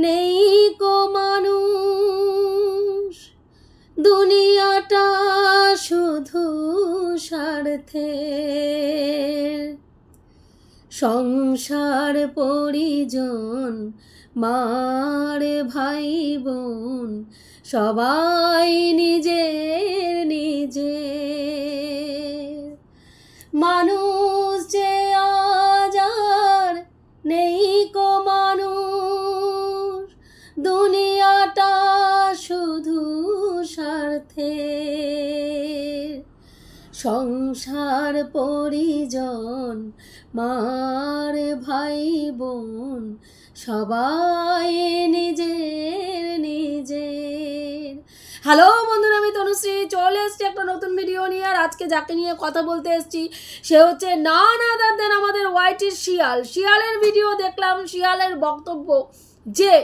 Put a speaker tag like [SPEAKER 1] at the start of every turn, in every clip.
[SPEAKER 1] নেই কো মানুষ, দুনিয়াটা শুধু স্বার্থের। সংসার পরিজন মার ভাই বোন সবাই নিজের নিজের। মানুষ যে আজ আর নেই কো মানুষ, দুনিয়াটা শুধু স্বার্থের। সংসার পরিজন মার ভাই বোন সবাই নিজের নিজের। হ্যালো বন্ধুরা, আমি তনুশ্রী চলে এসেছি একটা নতুন ভিডিও নিয়ে। আর আজকে যাকে নিয়ে কথা বলতে এসেছি সে হচ্ছে নান আদার দেন আমাদের ওয়াইটির শিয়াল। শিয়ালের ভিডিও দেখলাম, শিয়ালের বক্তব্য যে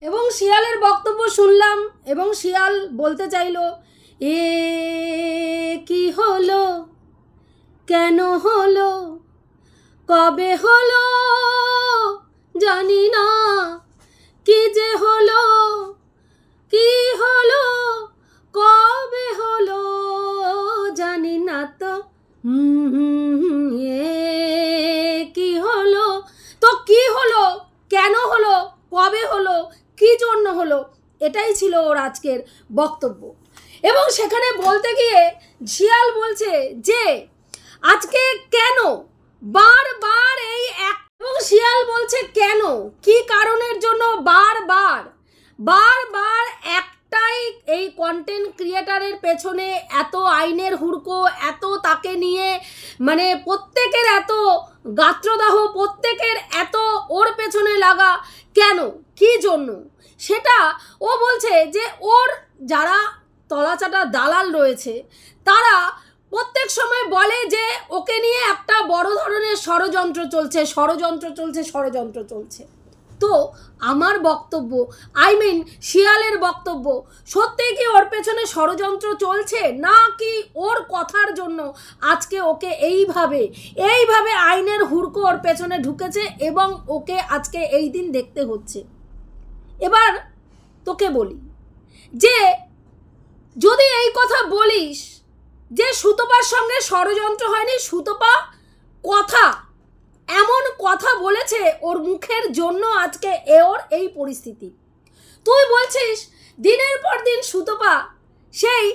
[SPEAKER 1] এবং শিয়ালের বক্তব্য শুনলাম এবং শিয়াল বলতে চাইলো এ কি হলো, কেন হলো, কবে হলো জানি না, কি যে হলো, কি হলো, কবে হলো জানি না তো। কি হলো, তো কি হলো, কেন হলো, কবে হলো, কি জন্য হলো, এটাই ছিল ওর আজকের বক্তব্য। এবং সেখানে বলতে গিয়ে শিয়াল বলছে যে আজকে কেন বারবার এই এক, এবং শিয়াল বলছে কেন, কি কারণের জন্য বারবার বারবার একটাই এই কন্টেন্ট ক্রিয়েটারের পেছনে এত আইনের হুড়কো, এত তাকে নিয়ে মানে প্রত্যেকের এত গাত্রদাহ, প্রত্যেকের এত ওর পেছনে লাগা কেন, কি জন্য, সেটা ও বলছে যে ওর যারা তলাচাটা দালাল রয়েছে তারা প্রত্যেক সময় বলে যে ওকে নিয়ে একটা বড় ধরনের ষড়যন্ত্র চলছে, ষড়যন্ত্র চলছে, ষড়যন্ত্র চলছে। তো আমার বক্তব্য, শিয়ালের বক্তব্য, সত্যি কি ওর পেছনে ষড়যন্ত্র চলছে, না কি ওর কথার জন্য আজকে ওকে এইভাবে আইনের হুড়কো ওর পেছনে ঢুকেছে এবং ওকে আজকে এই দিন দেখতে হচ্ছে। এবার তোকে বলি যে যদি এই কথা বলিস যে সুতপার সঙ্গে ষড়যন্ত্র হয়নি, সুতপা কথা এমন কথা বলেছে ওর মুখের জন্য আজকে ওর এই পরিস্থিতি। তুই বলছিস দিনের পর দিন সুতপা সেই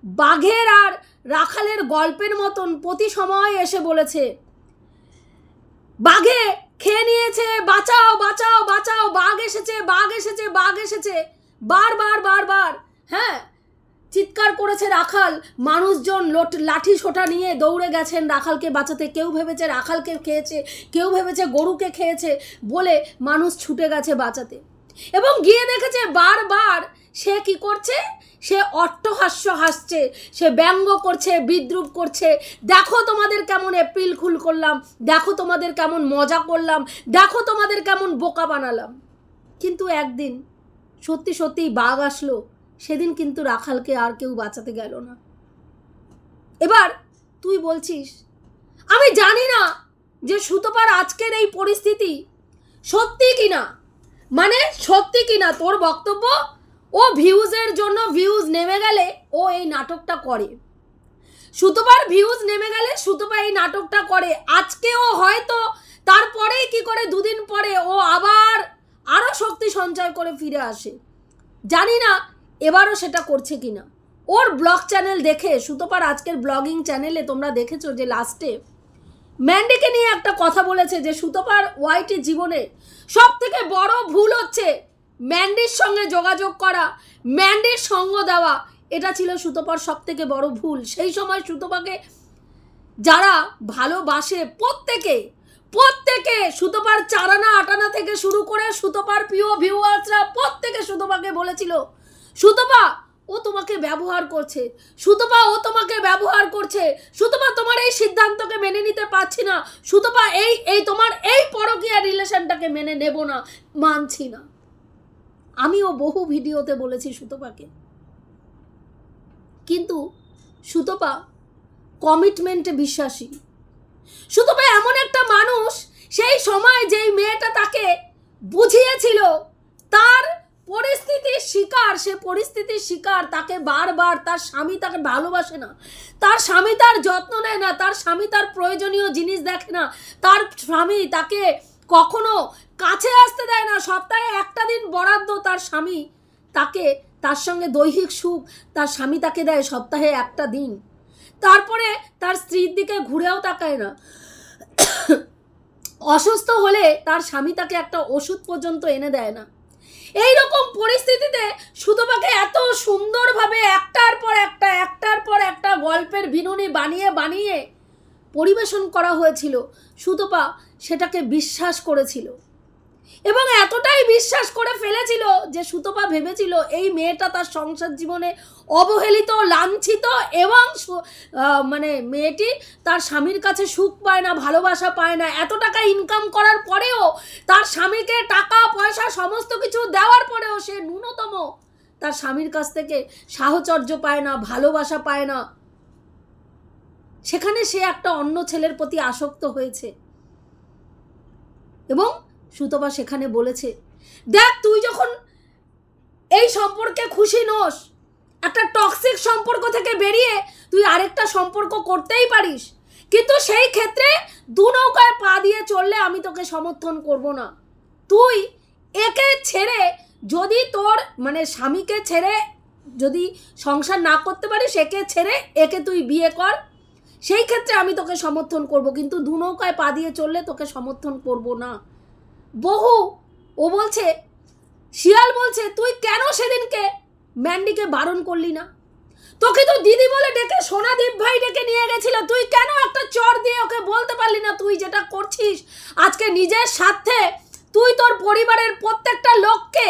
[SPEAKER 1] বাঘের আর রাখালের গল্পের মতন প্রতি সময় এসে বলেছে বাঘে খেয়ে নিয়েছে, বাঁচাও বাঁচাও বাঁচাও, বাঘ এসেছে, বাঘ এসেছে, বাঘ এসেছে, বারবার বারবার হ্যাঁ চিৎকার করেছে রাখাল। মানুষজন লাঠি সোটা নিয়ে দৌড়ে গেছেন রাখালকে বাঁচাতে। কেউ ভেবেছে রাখালকে খেয়েছে, কেউ ভেবেছে গরুকে খেয়েছে বলে মানুষ ছুটে গেছে বাঁচাতে। এবং গিয়ে দেখেছে বারবার সে কি করছে, সে অট্টহাস্য হাসছে, সে ব্যঙ্গ করছে, বিদ্রূপ করছে, দেখো তোমাদের কেমন এপ্রিল খুল করলাম, দেখো তোমাদের কেমন মজা করলাম, দেখো তোমাদের কেমন বোকা বানালাম। কিন্তু একদিন সত্যি সত্যিই বাঘ আসলো, সেদিন কিন্তু রাখালকে আর কেউ বাঁচাতে গেল না। এবার তুই বলছিস আমি জানি না যে সুতপার আজকের এই পরিস্থিতি সত্যি কিনা, মানে সত্যি কিনা তোর বক্তব্য ও ভিউজের জন্য, ভিউজ নেমে গেলে ও এই নাটকটা করে, সুতপার ভিউজ নেমে গেলে সুতপা এই নাটকটা করে। আজকেও হয়তো তারপরেই কি করে দুদিন পরে ও আবার আরো শক্তি সঞ্চয় করে ফিরে আসে। জানি না এবারও সেটা করছে কিনা। ওর ব্লগ চ্যানেল দেখে, সুতপার আজকের ব্লগিং চ্যানেলে তোমরা দেখেছো যে লাস্টে ম্যান্ডিকে নিয়ে একটা কথা বলেছে যে সুতপার ওয়াইটি জীবনে সব থেকে বড় ভুল হচ্ছে ম্যান্ডির সঙ্গে যোগাযোগ করা, ম্যান্ডির সঙ্গ দেওয়া, এটা ছিল সুতপার সব থেকে বড় ভুল। সেই সময় সুতপাকে যারা ভালোবাসে প্রত্যেকে সুতপার চারানা আটানা থেকে শুরু করে সুতপার প্রিয় ভিউয়ার্সরা প্রত্যেকে সুতপাকে বলেছিল সুতপা ও তোমাকে ব্যবহার করছে, সুতপা ও তোমাকে ব্যবহার করছে, সুতপা তোমার এই সিদ্ধান্তকে মেনে নিতে পারছি না, সুতপা এই তোমার এই পরকীয়া রিলেশনটাকে মেনে নেব না, মানছি না। আমিও বহু ভিডিওতে বলেছি সুতপাকে, কিন্তু সুতপা কমিটমেন্টে বিশ্বাসী। সুতপা এমন একটা মানুষ, সেই সময় যেই মেয়েটা তাকে বুঝিয়েছিল তার পরিস্থিতির শিকার, সে পরিস্থিতির শিকার, তাকে বারবার তার স্বামী তাকে ভালোবাসে না, তার স্বামী তার যত্ন নেয় না, তার স্বামী তার প্রয়োজনীয় জিনিস দেখে না, তার স্বামী তাকে কখনো কাছে আসতে দেয় না, সপ্তাহে একটা দিন বরাদ্দ তার স্বামী তাকে, তার সঙ্গে দৈহিক সুখ তার স্বামী তাকে দেয় সপ্তাহে একটা দিন, তারপরে তার স্ত্রীর দিকে ঘুরেও তাকায় না, অসুস্থ হলে তার স্বামী তাকে একটা ওষুধ পর্যন্ত এনে দেয় না। এই রকম পরিস্থিতিতে সুতপাকে এত সুন্দরভাবে একটার পর একটা গল্পের বিনুনি বানিয়ে বানিয়ে পরিবেশন করা হয়েছিল, সুতপা সেটাকে বিশ্বাস করেছিল এবং এতটাই বিশ্বাস করে ফেলেছিল যে সুতপা ভেবেছিল এই মেয়েটা তার সংসার জীবনে অবহেলিত, লাঞ্ছিত এবং মানে মেয়েটি তার স্বামীর কাছে সুখ পায় না, ভালোবাসা পায় না। এত টাকা ইনকাম করার পরেও, তার স্বামীকে টাকা পয়সা সমস্ত কিছু দেওয়ার পরেও সে ন্যূনতম তার স্বামীর কাছ থেকে সাহচর্য পায় না, ভালোবাসা পায় না। সেখানে সে একটা অন্য ছেলের প্রতি আসক্ত হয়েছে এবং সুতপা সেখানে বলেছে, দেখ তুই যখন এই সম্পর্কে খুশি নোস, একটা টক্সিক সম্পর্ক থেকে বেরিয়ে তুই আরেকটা সম্পর্ক করতেই পারিস, কিন্তু সেই ক্ষেত্রে দু নৌকায় পা দিয়ে চললে আমি তোকে সমর্থন করব না। তুই একে ছেড়ে যদি তোর মানে স্বামীকে ছেড়ে যদি সংসার না করতে পারিস, একে ছেড়ে একে তুই বিয়ে কর, সেই ক্ষেত্রে আমি তোকে সমর্থন করব, কিন্তু দু নৌকায় পা দিয়ে চললে তোকে সমর্থন করব না। বহু ও বলছে, শিয়াল বলছে, তুই কেন সেদিনকে ম্যান্ডিকে বারণ করলি না? তোকে তো দিদি বলে ডেকে সোনাদীপ ভাই ডেকে নিয়ে গেছিল, তুই কেন একটা চর দিয়ে ওকে বলতে পারলি না তুই যেটা করছিস আজকে নিজের স্বার্থে তুই তোর পরিবারের প্রত্যেকটা লোককে,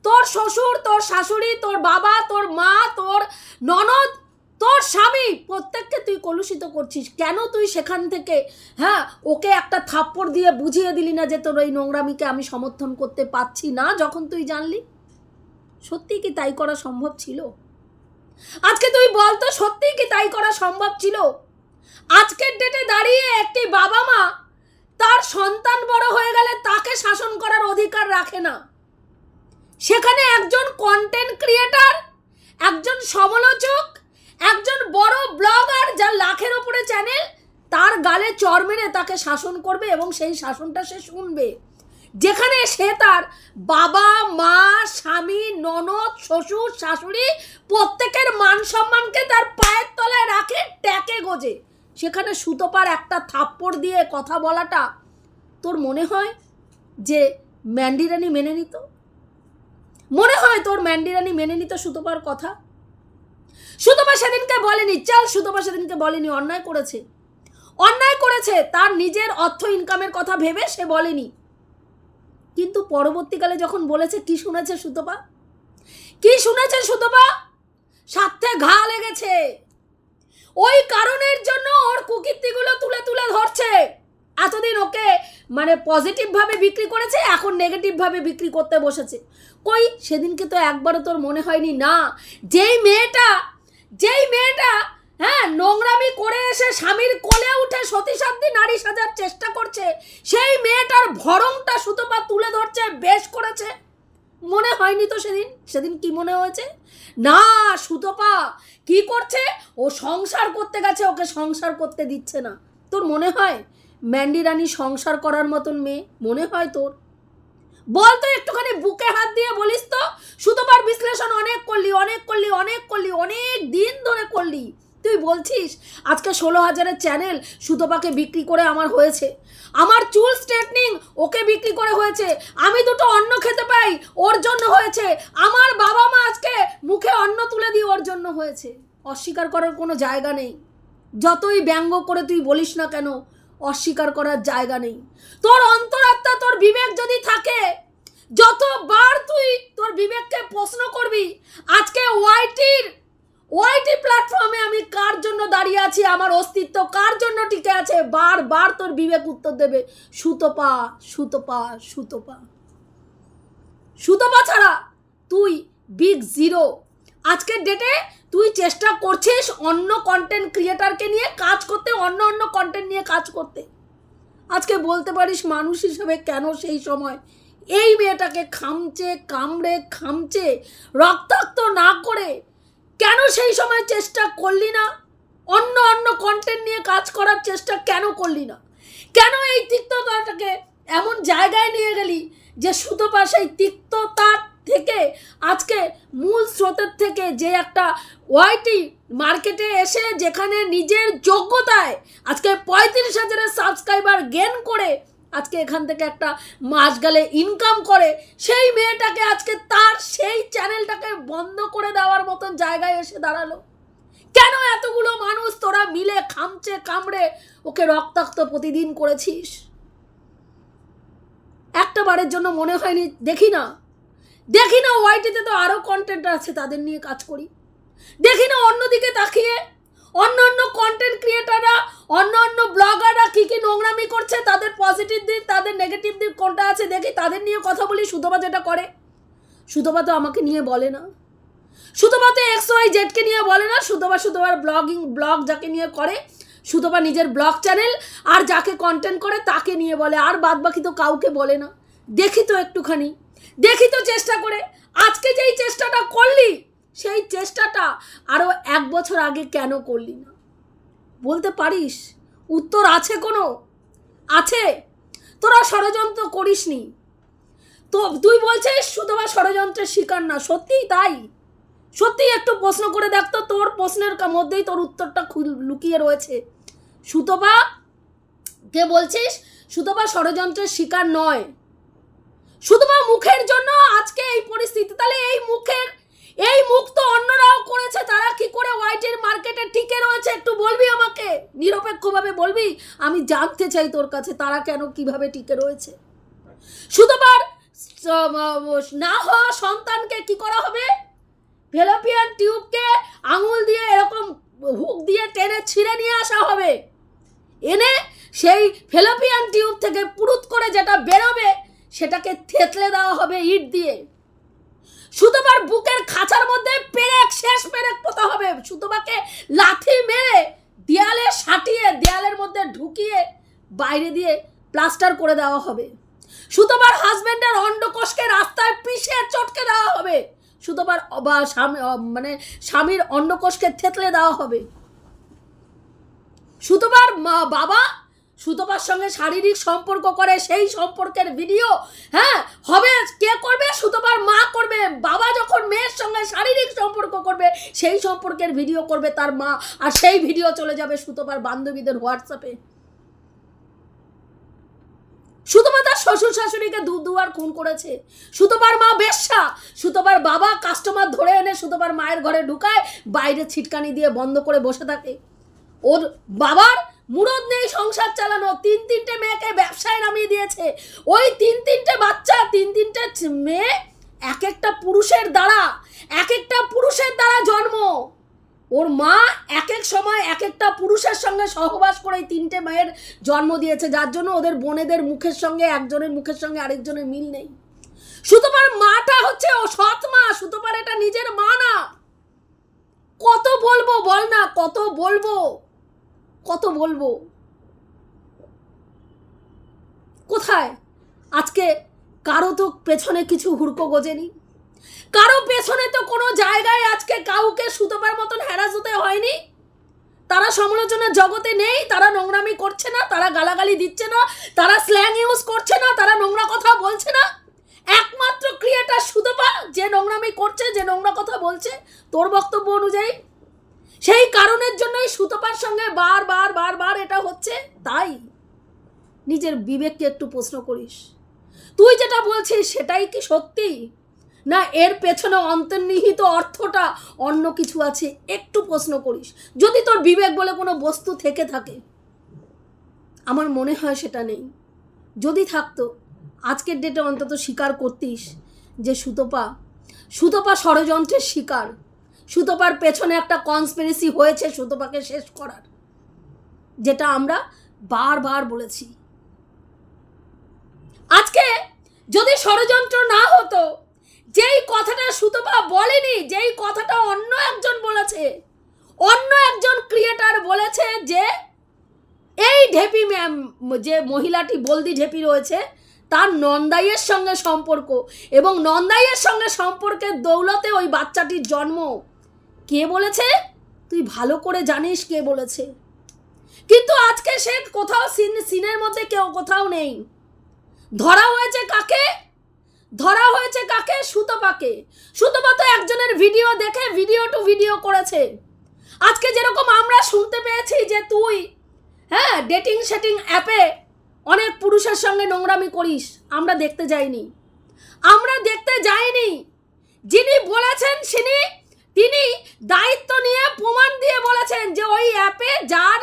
[SPEAKER 1] তোর শ্বশুর, তোর শাশুড়ি, তোর বাবা, তোর মা, তোর ননদ, তোর স্বামী, প্রত্যেককে তুই কলুষিত করছিস? কেন তুই সেখান থেকে ওকে একটা থাপ্পড় দিয়ে বুঝিয়ে দিলি না যে তোর এই নোংরামিকে আমি সমর্থন করতে পারছি না? যখন তুই জানলি, সত্যি কি তাই করা সম্ভব ছিল? আজকে তুই বলতো, সত্যি কি তাই করা সম্ভব ছিল? আজকের ডেটে দাঁড়িয়ে একটি বাবা মা তার সন্তান বড় হয়ে গেলে তাকে শাসন করার অধিকার রাখে না। সেখানে একজন কন্টেন্ট ক্রিয়েটার, একজন সমালোচক, একজন বড় ব্লগার যার লাখের ওপরে চ্যানেল, তার গালে চড় মেরে তাকে শাসন করবে এবং সেই শাসনটা সে শুনবে, যেখানে সে তার বাবা, মা, স্বামী, ননদ, শ্বশুর, শাশুড়ি প্রত্যেকের মান সম্মানকে তার পায়ের তলায় রাখে, ট্যাকে গোজে। সেখানে সুতপার একটা থাপ্পড় দিয়ে কথা বলাটা তোর মনে হয় যে ম্যান্ডি রানী মেনে নিত? মনে হয় তোর ম্যান্ডি রানী মেনে নিত সুতপার কথা? সুতপা সেদিনকে বলেনি, চল সুতপা সেদিনকে বলেনি অন্যায় করেছে, অন্যায় করেছে, তার নিজের অর্থ ইনকামের কথা ভেবে সে বলেনি। কিন্তু পরবর্তীকালে যখন বলেছে, কি শুনেছে সুতপা? কি শুনেছে সুতপা? স্বার্থে ঘা লেগেছে, ওই কারণের জন্য ওর কুকীর্তিগুলো তুলে তুলে ধরছে। এতদিন ওকে মানে পজিটিভভাবে বিক্রি করেছে, এখন নেগেটিভভাবে বিক্রি করতে বসেছে। কই সেদিনকে তো একবারও তোর মনে হয়নি না যেই মেয়েটা নোংরামি করে এসে স্বামীর কোলে উঠে সতী সাধ্যি নারী সাজার চেষ্টা করছে, সেই মেয়েটার ভরংটা সুতপা তুলে ধরছে, বেশ করেছে? মনে হয়নি তো সেদিন কি মনে হয়েছে? না, সুতপা কি করছে? ও সংসার করতে গেছে, ওকে সংসার করতে দিচ্ছে না। তোর মনে হয় ম্যান্ডি রানী সংসার করার মতন মেয়ে? মনে হয় তোর? বল তো, একটুখানি বুকে হাত দিয়ে বলিস তো। সুতপার বিশ্লেষণ অনেক করলি, অনেক দিন ধরে করলি। তুই বলছিস আজকে 16,000-এর চ্যানেল সুতপাকে বিক্রি করে আমার হয়েছে, আমার চুল স্ট্রেটনিং ওকে বিক্রি করে হয়েছে, আমি দুটো অন্ন খেতে পাই ওর জন্য হয়েছে, আমার বাবা মা আজকে মুখে অন্ন তুলে দিই ওর জন্য হয়েছে। অস্বীকার করার কোনো জায়গা নেই, যতই ব্যঙ্গ করে তুই বলিস না কেন, অস্বীকার করার জায়গা নেই। তোর অন্তরাত্মা, তোর বিবেক যদি থাকে, যতবার তুই তোর বিবেককে প্রশ্ন করবি, আজকে ওয়াইটি প্ল্যাটফর্মে আমি কার জন্য দাঁড়িয়ে আছি, আমার অস্তিত্ব কার জন্য টিকে আছে, বারবার তোর বিবেক উত্তর দেবে সুতপা, সুতপা, সুতপা। সুতপা ছাড়া তুই বিগ জিরো। আজকের ডেটে তুই চেষ্টা করছিস অন্য কন্টেন্ট ক্রিয়েটারকে নিয়ে কাজ করতে, অন্য কন্টেন্ট নিয়ে কাজ করতে। আজকে বলতে পারিস মানুষ হিসেবে কেন সেই সময় এই মেয়েটাকে খামচে কামড়ে খামচে রক্তাক্ত না করে কেন সেই সময় চেষ্টা করলি না? অন্য অন্য কন্টেন্ট নিয়ে কাজ করার চেষ্টা কেন করলি না? কেন এই তিক্ততাটাকে এমন জায়গায় নিয়ে গেলি যে সুতপা সেই তিক্ততার থেকে আজকে মূল স্রোতের থেকে যে একটা ওয়াইটি মার্কেটে এসে যেখানে নিজের যোগ্যতায় আজকে 35,000 সাবস্ক্রাইবার গেন করে আজকে এখান থেকে একটা মাস গেলে ইনকাম করে, সেই মেয়েটাকে আজকে তার সেই চ্যানেলটাকে বন্ধ করে দেওয়ার মতন জায়গায় এসে দাঁড়ালো। কেন এতগুলো মানুষ তোরা মিলে খামচে কামড়ে ওকে রক্তাক্ত প্রতিদিন করেছিস? একটা বারের জন্য মনে হয়নি দেখি না ওয়াইটিতে তো আরো কন্টেন্ট আছে, তাদের নিয়ে কাজ করি। দেখি না অন্যদিকে তাকিয়ে অন্য অন্য কন্টেন্ট ক্রিয়েটাররা অন্য অন্য ব্লগাররা কি কি নোংরামি করছে, তাদের পজিটিভ দিক তাদের নেগেটিভ দিক কোনটা আছে দেখি, তাদের নিয়ে কথা বলি। সুতপা যেটা করে, সুতপা তো আমাকে নিয়ে বলে না, সুতপা তো XYZকে নিয়ে বলে না, সুতপার ব্লগ যাকে নিয়ে করে, সুতপা নিজের ব্লগ চ্যানেল আর যাকে কন্টেন্ট করে তাকে নিয়ে বলে, আর বাদ বাকি তো কাউকে বলে না। দেখি তো একটুখানি, দেখি তো চেষ্টা করে। আজকে যেই চেষ্টাটা করলি সেই চেষ্টাটা আরো 1 বছর আগে কেন করলি না? বলতে পারিস? উত্তর আছে কোনো? আছে? তোরা ষড়যন্ত্র করিসনি তো তুই বলছিস সুতপা ষড়যন্ত্রের শিকার না, সত্যিই তাই? সত্যি একটু প্রশ্ন করে দেখতো, তোর প্রশ্নের মধ্যেই তোর উত্তরটা লুকিয়ে রয়েছে। সুতপা কে বলছিস সুতপা ষড়যন্ত্রের শিকার নয়, সুতপা মুখের জন্য আজকে এই পরিস্থিতি। তাহলে এই মুখ তো অন্যরাও করেছে, তারা কি করে ওয়াইটির মার্কেটে টিকে রয়েছে একটু বলবি আমাকে, নিরপেক্ষভাবে বলবি। আমি জানতে চাই তোর কাছে তারা কেন কিভাবে টিকে রয়েছে। সুতপার না হওয়া সন্তানকে কি করা হবে? ফেলোপিয়ান টিউবকে আঙুল দিয়ে এরকম হুক দিয়ে টেনে ছিঁড়ে নিয়ে আসা হবে, এনে সেই ফেলোপিয়ান টিউব থেকে পুরুত করে যেটা বেরোবে সেটাকে থেতলে দেওয়া হবে ইট দিয়ে। সুতপার বুকের খাঁচার মধ্যে শেষ পেরেক পোতা হবে, সুতপাকে লাথি মেরে দেয়ালে সাটিয়ে দেয়ালের মধ্যে ঢুকিয়ে বাইরে দিয়ে প্লাস্টার করে দেওয়া হবে। সুতপার হাজবেন্ডের অন্ডকোষকে রাস্তায় পিষে চটকে দেওয়া হবে, সুতপার স্বামীর অন্ডকোষকে থেতলে দেওয়া হবে। সুতপার বাবা সুতপার সঙ্গে শারীরিক সম্পর্ক করে, সেই সম্পর্কের ভিডিও হবে কে করবে? সুতপার মা করবে। বাবা যখন মেয়ের সঙ্গে শারীরিক সম্পর্ক করবে সেই সম্পর্কের ভিডিও করবে তার মা, আর সেই ভিডিও চলে যাবে সুতপার বান্ধবীদের হোয়াটসঅ্যাপে। সুতপা তার শ্বশুর শাশুড়িকে দুবার খুন করেছে, সুতপার মা বেশ্যা, সুতপার বাবা কাস্টমার ধরে এনে সুতপার মায়ের ঘরে ঢুকায়, বাইরে ছিটকানি দিয়ে বন্ধ করে বসে থাকে। ওর বাবার মুরদ নেই সংসার চালানো, 3-3টে মেয়েকে ব্যবসায় নামিয়ে দিয়েছে। ওই 3-3টে বাচ্চা, 3-3টে মেয়ে এক একটা পুরুষের দ্বারা জন্ম। ওর মা এক এক সময় এক একটা পুরুষের সঙ্গে সহবাস করে 3টে মেয়ের জন্ম দিয়েছে, যার জন্য ওদের বোনেদের মুখের সঙ্গে একজনের মুখের সঙ্গে আরেকজনের মিল নেই। সুতপার মাটা হচ্ছে ও সৎ মা, সুতপার এটা নিজের মা না। কত বলবো বল না, কত বলবো? কোথায় আজকে কারো তো পেছনে কিছু হুড়কো গোজেনি, কারো পেছনে তো কোনো জায়গায় আজকে কাউকে সুতপার মতন হ্যারাস হতে হয়নি। তারা সমালোচনার জগতে নেই, তারা নোংরামি করছে না, তারা গালাগালি দিচ্ছে না, তারা স্ল্যাং ইউজ করছে না, তারা নোংরা কথা বলছে না। একমাত্র ক্রিয়েটার সুতপা যে নোংরামি করছে, যে নোংরা কথা বলছে তোর বক্তব্য অনুযায়ী। সেই কারণের জন্যই সুতপার সঙ্গে বারবার এটা হচ্ছে। তাই নিজের বিবেককে একটু প্রশ্ন করিস, তুই যেটা বলছিস সেটাই কি সত্যি, না এর পেছনে অন্তর্নিহিত অর্থটা অন্য কিছু আছে? একটু প্রশ্ন করিস, যদি তোর বিবেক বলে কোনো বস্তু থেকে থাকে। আমার মনে হয় সেটা নেই। যদি থাকতো আজকের ডেটে অন্তত স্বীকার করতিস যে সুতপা ষড়যন্ত্রের শিকার, সুতপার পেছনে একটা কনস্পিরেসি হয়েছে সুতপাকে শেষ করার, যেটা আমরা বারবার বলেছি। আজকে যদি ষড়যন্ত্র না হতো, যেই কথাটা সুতপা বলেনি, যেই কথাটা অন্য একজন বলেছে, অন্য একজন ক্রিয়েটার বলেছে যে এই ঢেপি ম্যাম, যে মহিলাটি বলদি ঢেপি রয়েছে, তার নন্দাইয়ের সঙ্গে সম্পর্ক, এবং নন্দাইয়ের সঙ্গে সম্পর্কের দৌলতে ওই বাচ্চাটির জন্ম। কে বলেছে? তুই ভালো করে জানিস কে বলেছে। কিন্তু আজকে সে কোথাও সিনের মধ্যে কেউ কোথাও নেই। ধরা হয়েছে কাকে? ধরা হয়েছে কাকে? সুতপাকে। সুতপা তো একজনের ভিডিও দেখে ভিডিও টু ভিডিও করেছে। আজকে যেরকম আমরা শুনতে পেয়েছি যে তুই ডেটিং সেটিং অ্যাপে অনেক পুরুষের সঙ্গে নোংরামি করিস, আমরা দেখতে যাইনি। যিনি বলেছেন তিনি দায়িত্ব নিয়ে প্রমাণ দিয়ে বলেছেন যে ওই অ্যাপে যার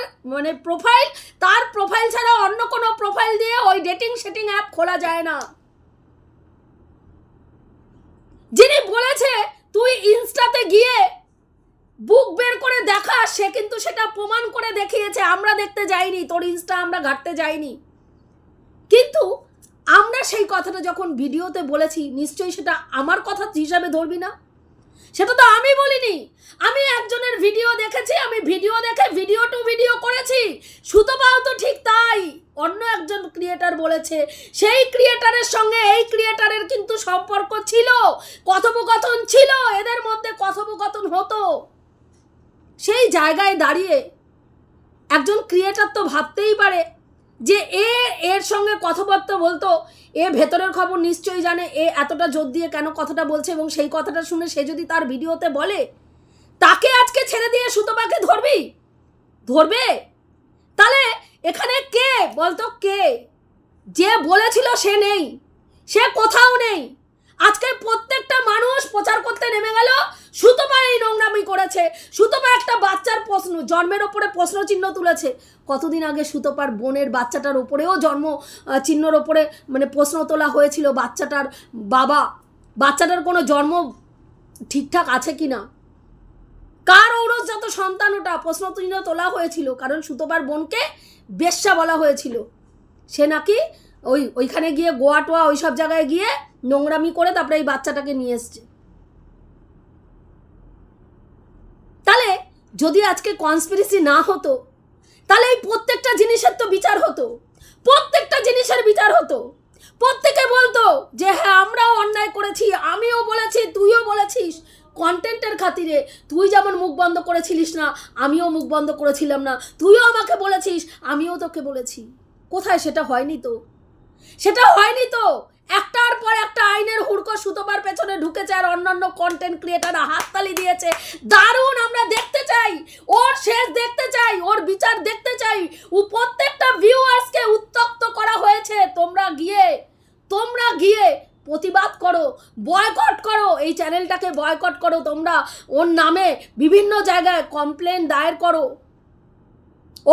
[SPEAKER 1] প্রোফাইল, তার প্রোফাইল ছাড়া অন্য কোনো প্রোফাইল দিয়ে ওই ডেটিং সেটিং অ্যাপ খোলা যায় না। যিনি বলেছে তুই ইনস্টাতে গিয়ে বুক বের করে দেখা, সে কিন্তু সেটা প্রমাণ করে দেখিয়েছে। আমরা দেখতে যাইনি, তোর ইনস্টা আমরা ঘাঁটতে যাইনি, কিন্তু আমরা সেই কথাটা যখন ভিডিওতে বলেছি নিশ্চয়ই সেটা আমার কথা হিসাবে ধরবি না? সেটা তো আমি বলিনি, আমি একজনের ভিডিও দেখেছি, আমি ভিডিও দেখে ভিডিও টু ভিডিও করেছি। সুতপাও তো ঠিক তাই, অন্য একজন ক্রিয়েটার বলেছে, সেই ক্রিয়েটারের সঙ্গে এই ক্রিয়েটারের কিন্তু সম্পর্ক ছিল, কথোপকথন ছিল, এদের মধ্যে কথোপকথন হতো। সেই জায়গায় দাঁড়িয়ে একজন ক্রিয়েটার তো ভাবতেই পারে যে এর সঙ্গে কথাবার্তা বলতো, এ ভেতরের খবর নিশ্চয়ই জানে, এ এতটা জোর দিয়ে কেন কথাটা বলছে, এবং সেই কথাটা শুনে সে যদি তার ভিডিওতে বলে, তাকে আজকে ছেড়ে দিয়ে সুতপাকে ধরবে? তাহলে এখানে কে বলতো? কে? যে বলেছিল সে নেই, সে কোথাও নেই। আজকে প্রত্যেকটা মানুষ প্রচার করতে নেমে গেল সুতপা এই নোংরামি করেছে। সুতপা একটা বাচ্চার জন্মের ওপরে প্রশ্ন চিহ্ন তুলেছে। কতদিন আগে সুতপার বোনের বাচ্চাটার ওপরেও জন্ম চিহ্নর ওপরে প্রশ্ন তোলা হয়েছিল, বাচ্চাটার কোনো জন্ম ঠিকঠাক আছে কিনা, কার ঔরসজাত সন্তান ওটা, প্রশ্ন চিহ্ন তোলা হয়েছিল। কারণ সুতপার বোনকে বেশ্যা বলা হয়েছিল। সে নাকি ওইখানে গিয়ে গোয়া টোয়া ওইসব জায়গায় গিয়ে নোংরামি করে তারপরে এই বাচ্চাটাকে নিয়ে এসছে। তাহলে যদি আজকে কনস্পিরেসি না হতো, তাহলে এই প্রত্যেকটা জিনিসের তো বিচার হতো, প্রত্যেকটা জিনিসের বিচার হতো। প্রত্যেকে বলতো যে হ্যাঁ আমরাও অন্যায় করেছি, আমিও বলেছি, তুইও বলেছিস। কন্টেন্টের খাতিরে তুই যেমন মুখ বন্ধ করেছিলিস না, আমিও মুখ বন্ধ করেছিলাম না। তুইও আমাকে বলেছিস, আমিও তোকে বলেছি। কোথায়? সেটা হয়নি তো, সেটা হয়নি তো। একটার পর একটা আইনের হুড়কো সুতপার পেছনে ঢুকেছে, আর অন্যান্য কন্টেন্ট ক্রিয়েটাররা হাততালি দিয়েছে। দারুণ, আমরা দেখতে চাই, ওর শেষ দেখতে চাই, ওর বিচার দেখতে চাই। ও প্রত্যেকটা ভিউয়ার্সকে উত্তক্ত করা হয়েছে। তোমরা গিয়ে প্রতিবাদ করো, বয়কট করো, এই চ্যানেলটাকে বয়কট করো। তোমরা ওর নামে বিভিন্ন জায়গায় কমপ্লেন দায়ের করো,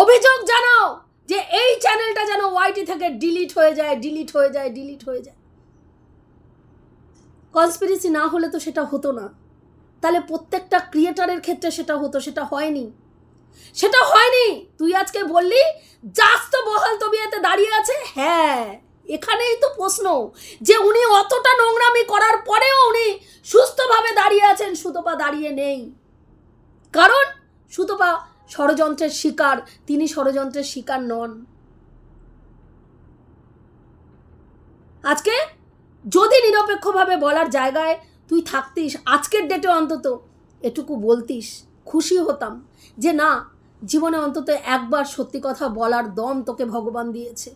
[SPEAKER 1] অভিযোগ জানাও যে এই চ্যানেলটা যেন ওয়াইটি থেকে ডিলিট হয়ে যায়। কনস্পিরেসি না হলে তো সেটা হতো না। তাহলে প্রত্যেকটা ক্রিয়েটারের ক্ষেত্রে সেটা হতো, সেটা হয়নি। তুই আজকে বললি জাজ তো বহাল তবিয়তে দাঁড়িয়ে আছে। হ্যাঁ, এখানেই তো প্রশ্ন যে উনি অতটা নোংরামি করার পরেও উনি সুস্থভাবে দাঁড়িয়ে আছেন, সুতপা দাঁড়িয়ে নেই। কারণ সুতপা ষড়যন্ত্রের শিকার, তিনি ষড়যন্ত্রের শিকার নন। আজকে যদি নিরপেক্ষভাবে বলার জায়গায় তুই থাকতিস, আজকের ডেটে অন্তত এটুকু বলতিস, খুশি হতাম যে না, জীবনে অন্তত একবার সত্যি কথা বলার দম তোকে ভগবান দিয়েছে।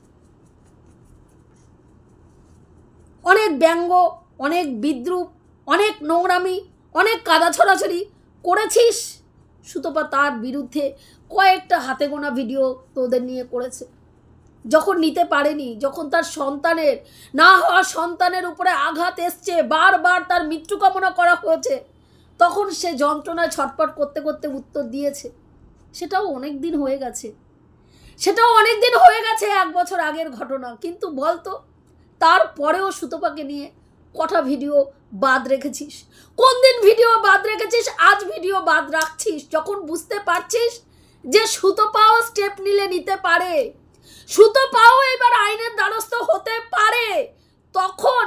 [SPEAKER 1] অনেক ব্যঙ্গ, অনেক বিদ্রুপ, অনেক নোংরামি, অনেক কাদা ছড়াছড়ি করেছিস। সুতপা তার বিরুদ্ধে কয়েকটা হাতে গোনা ভিডিও তোদের নিয়ে করেছে। যখন নিতে পারেনি, যখন তার সন্তানের না হওয়া সন্তানের উপরে আঘাত এসছে, বারবার তার মৃত্যু কামনা করা হয়েছে, তখন সে যন্ত্রণায় ছটপট করতে করতে উত্তর দিয়েছে। সেটাও অনেক দিন হয়ে গেছে, 1 বছর আগের ঘটনা। কিন্তু বলতো, তারপরেও সুতপাকে নিয়ে কটা ভিডিও বাদ রেখেছিস? কোন দিন ভিডিও বাদ রেখেছিস? আজ ভিডিও বাদ রাখছিস যখন বুঝতে পারছিস যে সুতপাও স্টেপ নিতে পারে, সুতপাও এবার আইনের দ্বারস্থ হতে পারে, তখন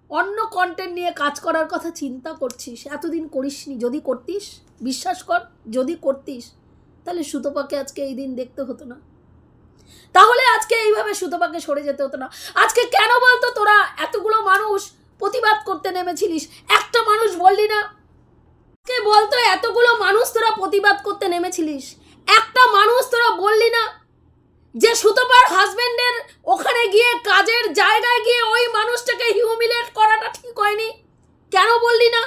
[SPEAKER 1] অন্য কন্টেন্ট নিয়ে কাজ করার কথা চিন্তা করছিস। এতদিন করিসনি। যদি করতিস, বিশ্বাস কর, যদি করতিস, তাহলে সুতপাকে আজকে এই দিন দেখতে হতো না। তাহলে আজকে এইভাবে সুতপাকে সরে যেতে হতো না। আজকে কেন বলতো তোরা এতগুলো মানুষ প্রতিবাদ করতে নেমেছিলিস, একটা মানুষ বললি না? কে বলতো এতগুলো মানুষ তোরা প্রতিবাদ করতে নেমেছিলিস, একটা মানুষ তোরা বললি না যে সুতপার হাজবেন্ডের ওখানে গিয়ে কাজের জায়গায় গিয়ে ওই মানুষটাকে হিউমিলেট করাটা ঠিক হয়নি? কেন বললি না?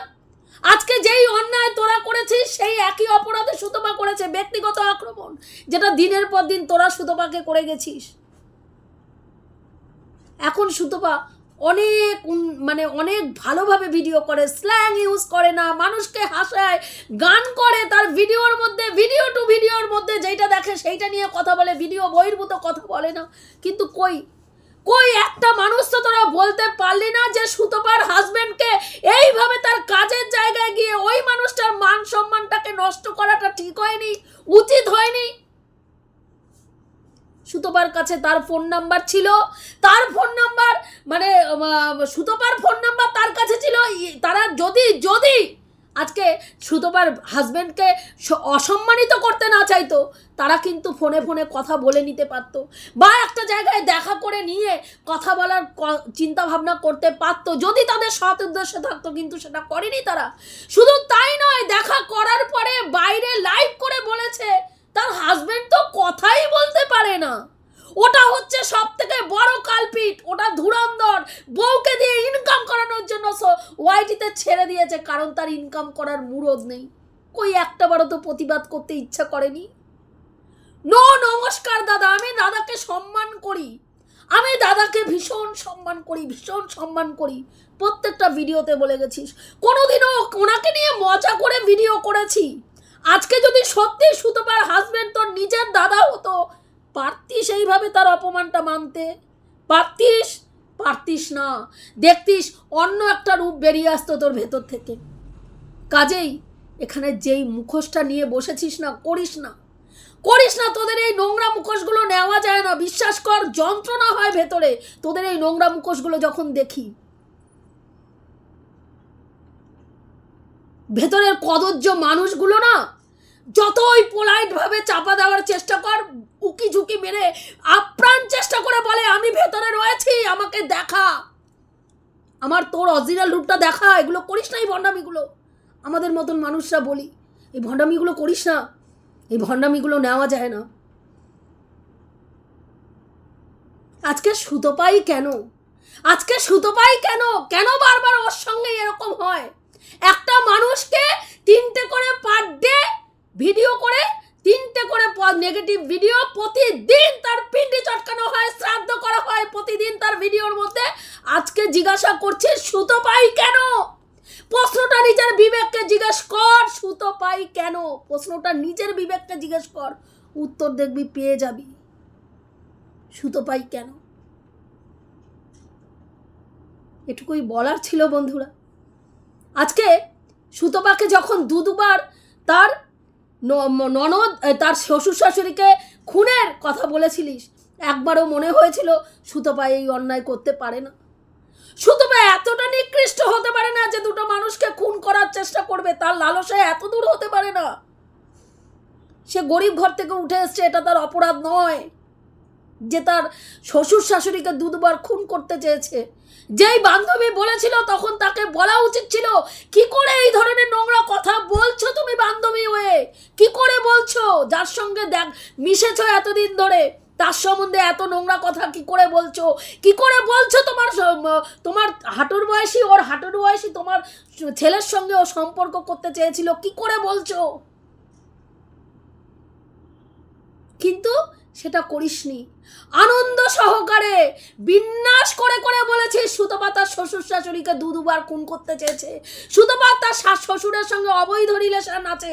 [SPEAKER 1] আজকে যেই অন্যায় তোরা করেছিস সেই একই অপরাধে সুতপা করেছে, ব্যক্তিগত আক্রমণ, যেটা দিনের পর দিন তোরা সুতপাকে করে গেছিস। এখন সুতপা অনেক মানে অনেক ভালোভাবে ভিডিও করে, স্ল্যাং ইউজ করে না, মানুষকে হাসায়, গান করে, তার ভিডিওর মধ্যে ভিডিও টু ভিডিওর মধ্যে যেটা দেখে সেইটা নিয়ে কথা বলে, ভিডিও বহির্ভূত কথা বলে না। কিন্তু কই একটা মানুষ তো তোরা বলতে পারলি না যে সুতপার হাজবেন্ডকে এইভাবে তার কাজের জায়গায় গিয়ে ওই মানুষটার মান সম্মানটাকে নষ্ট করাটা ঠিক হয়নি, উচিত হয়নি? সুতপার কাছে তার ফোন নাম্বার ছিল, তার ফোন নাম্বার মানে সুতপার ফোন নাম্বার তার কাছে ছিল। তারা যদি আজকে সুতপার হাজবেন্ডকে অসম্মানিত করতে না চাইতো, তারা কিন্তু ফোনে ফোনে কথা বলে নিতে পারতো, বা একটা জায়গায় দেখা করে নিয়ে কথা বলার চিন্তা ভাবনা করতে পারতো যদি তাদের সৎ উদ্দেশ্য থাকতো। কিন্তু সেটা করেনি তারা। শুধু তাই নয়, দেখা করার পরে বাইরে লাইভ করে বলেছে তার হাজবেন্ড তো কথাই বলতে পারে না। ওটা হচ্ছে সব থেকে বড় কালপিট, ওটা ধুরন্ধর। বউকে দিয়ে ইনকাম করানোর জন্য ওয়াইটিতে ছেড়ে দিয়েছে, কারণ তার ইনকাম করার মুরদ নেই। কই একটা বারও তো প্রতিবাদ করতে ইচ্ছা করেনি। নমস্কার দাদা, আমি দাদাকে সম্মান করি, আমি দাদাকে ভীষণ সম্মান করি। প্রত্যেকটা ভিডিওতে বলে গেছিস, কোনোদিনও ওনাকে নিয়ে মজা করে ভিডিও করেছি। আজকে যদি সত্যি সুতপার হাজবেন্ড তোর নিজের দাদা হতো, পারতিস এইভাবে তার অপমানটা মানতে? পারতিস না। দেখতিস অন্য একটা রূপ বেরিয়ে আসতো তোর ভেতর থেকে। কাজেই এখানে যেই মুখোশটা নিয়ে বসেছিস না, করিস না। তোদের এই নোংরা মুখোশগুলো নেওয়া যায় না, বিশ্বাস কর, যন্ত্রণা হয় ভেতরে তোদের এই নোংরা মুখোশগুলো যখন দেখি। ভেতরের কদর্য মানুষগুলো না, যতই পোলাইট ভাবে চাপা দেওয়ার চেষ্টা কর, উকি ঝুঁকি মেরে আপ্রাণ চেষ্টা করে বলে আমি ভেতরে রয়েছি, আমাকে দেখা, আমার তোর অরিজিনাল রূপটা দেখা। এগুলো করিস না, এই ভণ্ডামিগুলো। আমাদের মতন মানুষরা বলি এই ভণ্ডামিগুলো করিস না, এই ভণ্ডামিগুলো নেওয়া যায় না। আজকে সুতপাই কেন কেন বারবার ওর সঙ্গে এরকম হয়? একটা মানুষকে 3টে করে পার ডে ভিডিও করে, 3টে করে নেগেটিভ ভিডিও, প্রতিদিন তার পিন্ডি চটকানো হয়, শ্রাদ্ধ করা হয় প্রতিদিন তার ভিডিওর মধ্যে। আজকে জিজ্ঞাসা করছে সুতপাই কেন? প্রশ্নটা নিজের বিবেককে জিজ্ঞেস কর, সুতপাই কেন? প্রশ্নটা নিজের বিবেককে জিজ্ঞেস কর, উত্তর দেখবি পেয়ে যাবি। সুতপাই কেন? এটুকুই বলার ছিল বন্ধুরা। আজকে সুতপাকে যখন দুবার তার ননদ, তার শ্বশুর শাশুড়িকে খুনের কথা বলেছিলিস, একবারও মনে হয়েছিল সুতপা এই অন্যায় করতে পারে না? সুতপা এতটা নিকৃষ্ট হতে পারে না যে দুটো মানুষকে খুন করার চেষ্টা করবে? তার লালসায় এত দূর হতে পারে না? সে গরিব ঘর থেকে উঠে এসছে, এটা তার অপরাধ নয় যে তার শ্বশুর শাশুড়িকে দুবার খুন করতে চেয়েছে। যেই বান্ধবী বলেছিল তখন তাকে বলা উচিত ছিল, কি করে এই ধরনের নোংরা কথা বলছো তুমি বান্ধবী হয়ে? কি করে বলছো? যার সঙ্গে মিশেছো এতদিন ধরে, তার সম্বন্ধে এত নোংরা কথা কি করে বলছো? তোমার হাঁটুর বয়সী, ওর হাঁটুর বয়সী তোমার ছেলের সঙ্গে ও সম্পর্ক করতে চেয়েছিল, কি করে বলছো? কিন্তু সেটা করিসনি। আনন্দ সহকারে বিন্যাস করে করে বলেছিস সুতপা তার শ্বশুর শাশুড়িকে দুবার খুন করতে চেয়েছে, সুতপা তার শ্বশুরের সঙ্গে অবৈধ রিলেশন আছে।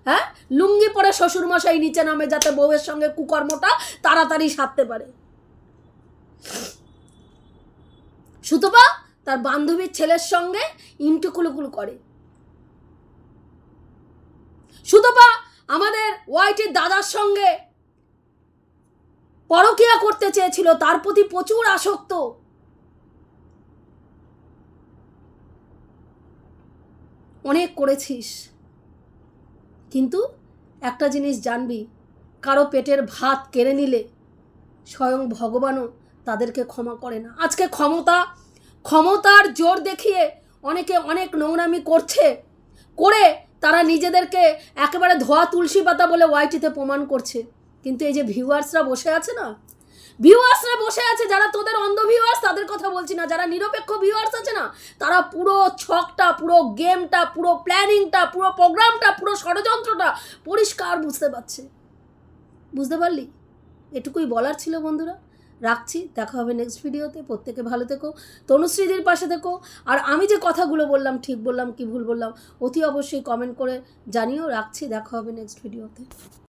[SPEAKER 1] হ্যাঁ, লুঙ্গি পরে শ্বশুর মশাই নিচে নামে যাতে বউয়ের সঙ্গে কুকর্মটা তাড়াতাড়ি সারতে পারে। সুতপা তার বান্ধবীর ছেলের সঙ্গে ইন্টুকুলুকুল করে। সুতপা আমাদের ওয়াইটির দাদার সঙ্গে পরকিয়া করতে চেয়েছিল, তার প্রতি প্রচুর আসক্ত। অনেক করেছিস, কিন্তু একটা জিনিস জানবি, কারো পেটের ভাত কেড়ে নিলে স্বয়ং ভগবানও তাদেরকে ক্ষমা করে না। আজকে ক্ষমতার জোর দেখিয়ে অনেকে অনেক নোংরামি করে তারা নিজেদেরকে একেবারে ধোয়া তুলসী পাতা বলে ওয়াইটিতে প্রমাণ করছে। কিন্তু এই যে ভিউয়ার্সরা বসে আছে না, যারা তোদের অন্ধ ভিউয়ার্স, তাদের কথা বলছি না, যারা নিরপেক্ষ ভিউয়ার্স আছে না, তারা পুরো ছকটা, পুরো গেমটা, পুরো প্ল্যানিংটা, পুরো প্রোগ্রামটা, পুরো ষড়যন্ত্রটা পরিষ্কার বুঝতে পারলি? এটুকুই বলার ছিল বন্ধুরা। রাখছি, দেখা হবে নেক্সট ভিডিওতে। প্রত্যেকে ভালো থেকো, তনুশ্রীদির পাশে থেকো। আর আমি যে কথাগুলো বললাম ঠিক বললাম কি ভুল বললাম অতি অবশ্যই কমেন্ট করে জানিও। রাখছি, দেখা হবে নেক্সট ভিডিওতে।